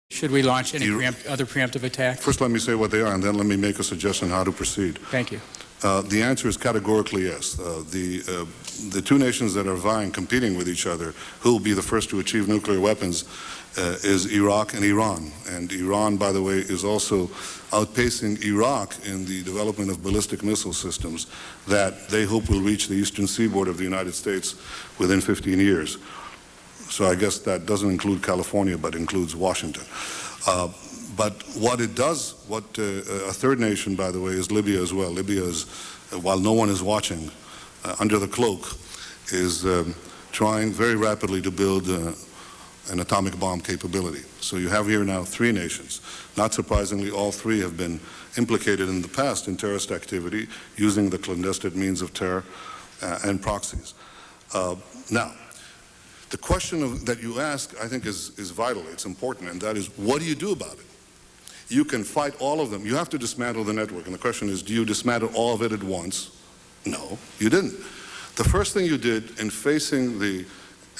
Should we launch any other preemptive attacks? First, let me say what they are, and then let me make a suggestion how to proceed. Thank you. The answer is categorically yes. The two nations that are vying, competing with each other, who will be the first to achieve nuclear weapons, is Iraq and Iran. And Iran, by the way, is also outpacing Iraq in the development of ballistic missile systems that they hope will reach the eastern seaboard of the United States within 15 years. So I guess that doesn't include California, but includes Washington. But what it does, a third nation, by the way, is Libya as well. Libya is, while no one is watching, under the cloak, is trying very rapidly to build an atomic bomb capability. So you have here now three nations. Not surprisingly, all three have been implicated in the past in terrorist activity using the clandestine means of terror and proxies. Now, the question that you ask, I think, is vital. It's important, and that is, what do you do about it? You can fight all of them. You have to dismantle the network, and the question is, do you dismantle all of it at once? No, you didn't. The first thing you did in facing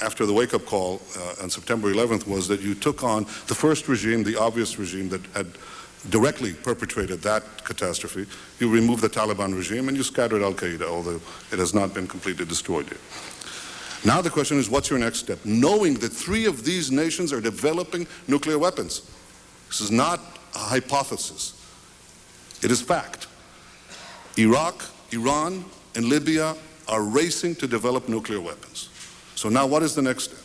after the wake-up call on September 11th was that you took on the first regime, the obvious regime that had directly perpetrated that catastrophe. You removed the Taliban regime and you scattered Al-Qaeda, although it has not been completely destroyed yet. Now the question is, what's your next step? Knowing that three of these nations are developing nuclear weapons. This is not a hypothesis. It is fact. Iraq, Iran, and Libya are racing to develop nuclear weapons. So now what is the next step?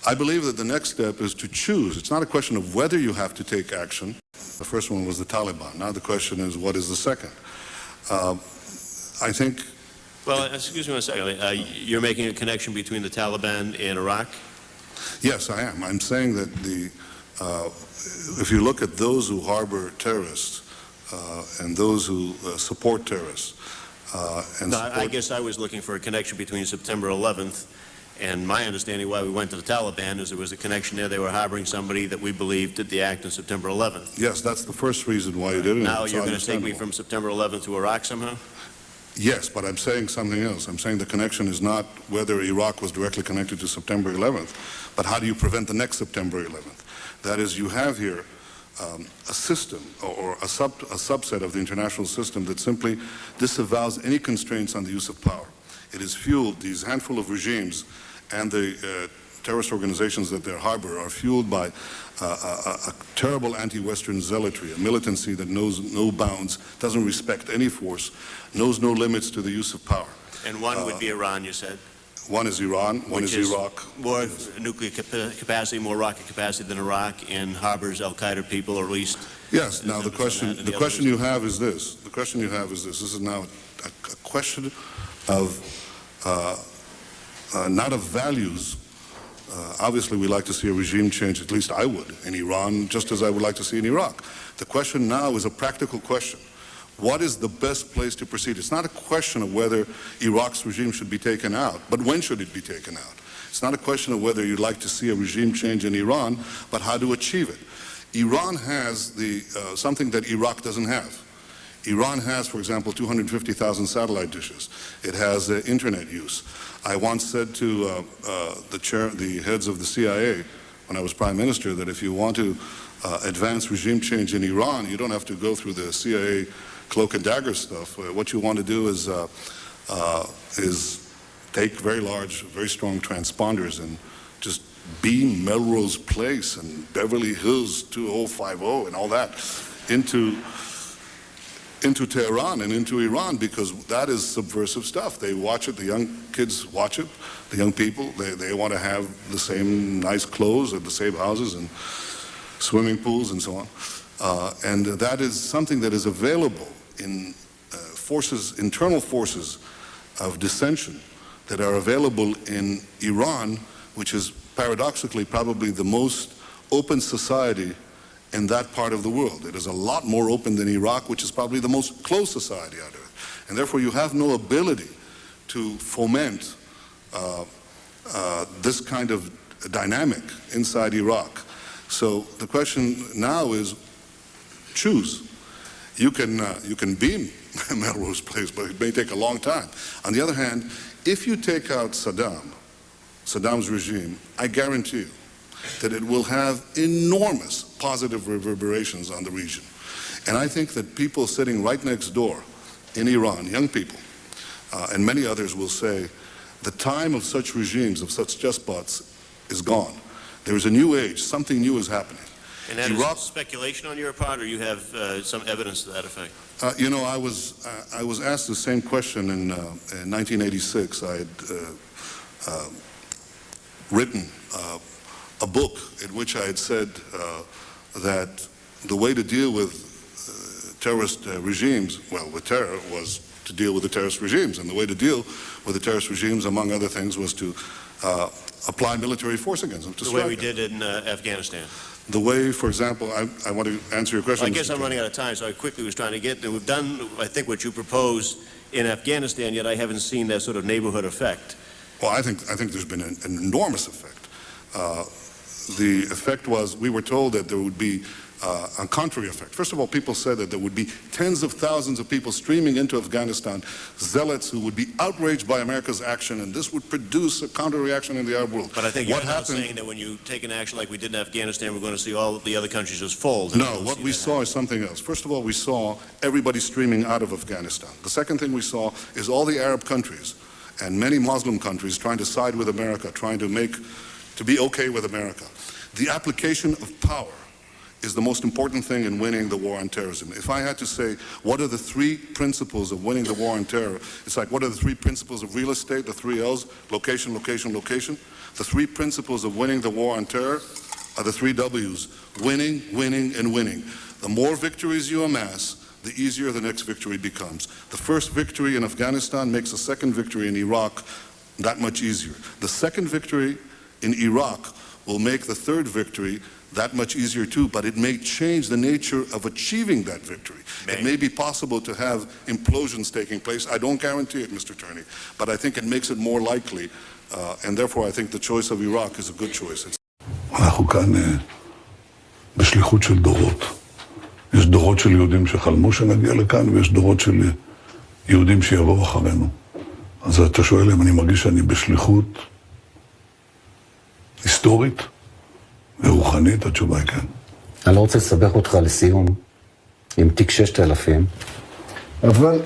I believe that the next step is to choose. It's not a question of whether you have to take action. The first one was the Taliban. Now the question is, what is the second? I think... Well, excuse me one second. You're making a connection between the Taliban and Iraq? Yes, I am. I'm saying that if you look at those who harbor terrorists and those who support terrorists, I guess I was looking for a connection between September 11th and my understanding why we went to the Taliban is there was a connection there. They were harboring somebody that we believed did the act on September 11th. Yes, that's the first reason why you did it. Now you're going to take me from September 11th to Iraq somehow? Yes, but I'm saying something else. I'm saying the connection is not whether Iraq was directly connected to September 11th, but how do you prevent the next September 11th? That is, you have here a system or a subset of the international system that simply disavows any constraints on the use of power. It has fueled these handful of regimes, and the terrorist organizations that they harbor are fueled by a terrible anti-Western zealotry, a militancy that knows no bounds, doesn't respect any force, knows no limits to the use of power. And one would be Iran, you said? One is Iran, one is Iraq. More nuclear capacity, more rocket capacity than Iraq, and harbors al-Qaeda people, or at least... Yes, now the question you have is this. The question you have is this. This is now a question of, not of values. Obviously, we like to see a regime change, at least I would, in Iran, just as I would like to see in Iraq. The question now is a practical question. What is the best place to proceed? It's not a question of whether Iraq's regime should be taken out, but when should it be taken out? It's not a question of whether you'd like to see a regime change in Iran, but how to achieve it. Iran has something that Iraq doesn't have. Iran has, for example, 250,000 satellite dishes. It has internet use. I once said to the heads of the CIA when I was prime minister that if you want to advance regime change in Iran, you don't have to go through the CIA cloak and dagger stuff. What you want to do is take very large, very strong transponders and just beam Melrose Place and Beverly Hills 2050 and all that into Tehran and into Iran, because that is subversive stuff. They watch it, the young kids watch it, the young people, they want to have the same nice clothes and the same houses and swimming pools and so on. And that is something that is available in internal forces of dissension that are available in Iran, which is paradoxically probably the most open society in that part of the world. It is a lot more open than Iraq, which is probably the most closed society on earth. And therefore you have no ability to foment this kind of dynamic inside Iraq. So the question now is, choose. You can beam Melrose Place, but it may take a long time. On the other hand, if you take out Saddam's regime, I guarantee you, that it will have enormous positive reverberations on the region. And I think that people sitting right next door in Iran, young people, and many others will say, the time of such regimes, of such despots, is gone. There is a new age, something new is happening. And that is speculation on your part, or you have some evidence to that effect? You know, I was asked the same question in 1986. I had written a book in which I had said that the way to deal with terrorist regimes, well, with terror, was to deal with the terrorist regimes. And the way to deal with the terrorist regimes, among other things, was to apply military force against them. The way we did in Afghanistan. The way, for example, I want to answer your question. Well, I guess I'm running out of time, so I quickly was trying to get there. We've done, I think, what you propose in Afghanistan, yet I haven't seen that sort of neighborhood effect. Well, I think there's been an enormous effect. The effect was, we were told that there would be a contrary effect. First of all, people said that there would be tens of thousands of people streaming into Afghanistan, zealots who would be outraged by America's action, and this would produce a counter-reaction in the Arab world. But I think you're not saying that when you take an action like we did in Afghanistan, we're going to see all the other countries just fold. No, what we saw is something else. First of all, we saw everybody streaming out of Afghanistan. The second thing we saw is all the Arab countries and many Muslim countries trying to side with America, trying to be okay with America. The application of power is the most important thing in winning the war on terrorism. If I had to say, what are the three principles of winning the war on terror? It's like, what are the three principles of real estate, the three L's, location, location, location? The three principles of winning the war on terror are the three W's, winning, winning, and winning. The more victories you amass, the easier the next victory becomes. The first victory in Afghanistan makes the second victory in Iraq that much easier. The second victory in Iraq will make the third victory that much easier too, but it may change the nature of achieving that victory. It may be possible to have implosions taking place. I don't guarantee it, Mr. Turney, but I think it makes it more likely, and therefore I think the choice of Iraq is a good choice. אנחנו כאן בשליחות של דורות. יש דורות של יהודים שחלמו שנגיע לכאן, ויש דורות של יהודים שיבואו אחרינו. אז אתה שואל אם אני מרגיש שאני בשליחות היסטורית ורוחנית, התשובה היא כן. אני לא רוצה לסבך אותך לסיום עם תיק 6000, אבל...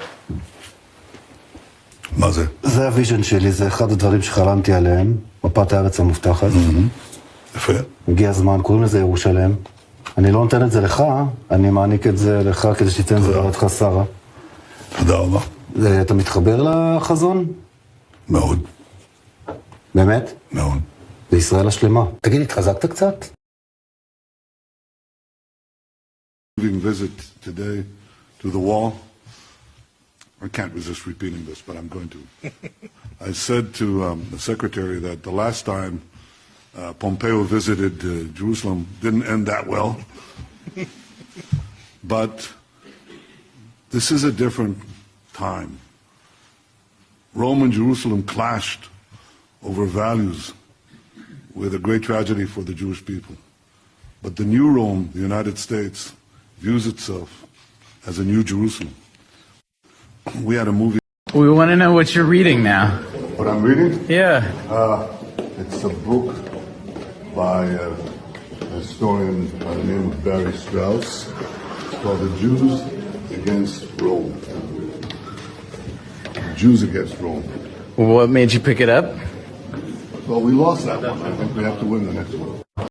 מה זה? זה הוויז'ן שלי, זה אחד הדברים שחלמתי עליהם, מפת הארץ המובטחת. יפה. הגיע הזמן, קוראים לזה ירושלם. אני לא נותן את זה לך, אני מעניק את זה לך כדי שתיתן את זה לרעתך שרה. תודה רבה. אתה מתחבר לחזון? מאוד. באמת? מאוד. זה ישראל השלמה. תגיד, התחזקת קצת? Visit today to the wall. I can't resist repeating this, but I'm going to. I said to the secretary that the last time Pompeo visited Jerusalem didn't end that well. But this is a different time. Rome and Jerusalem clashed over values with a great tragedy for the Jewish people. But the new Rome, the United States, views itself as a new Jerusalem. We had a movie. We want to know what you're reading now. What I'm reading? Yeah. It's a book by a historian by the name of Barry Strauss. It's called The Jews Against Rome. Jews Against Rome. What made you pick it up? Well, we lost that one. I think we have to win the next one.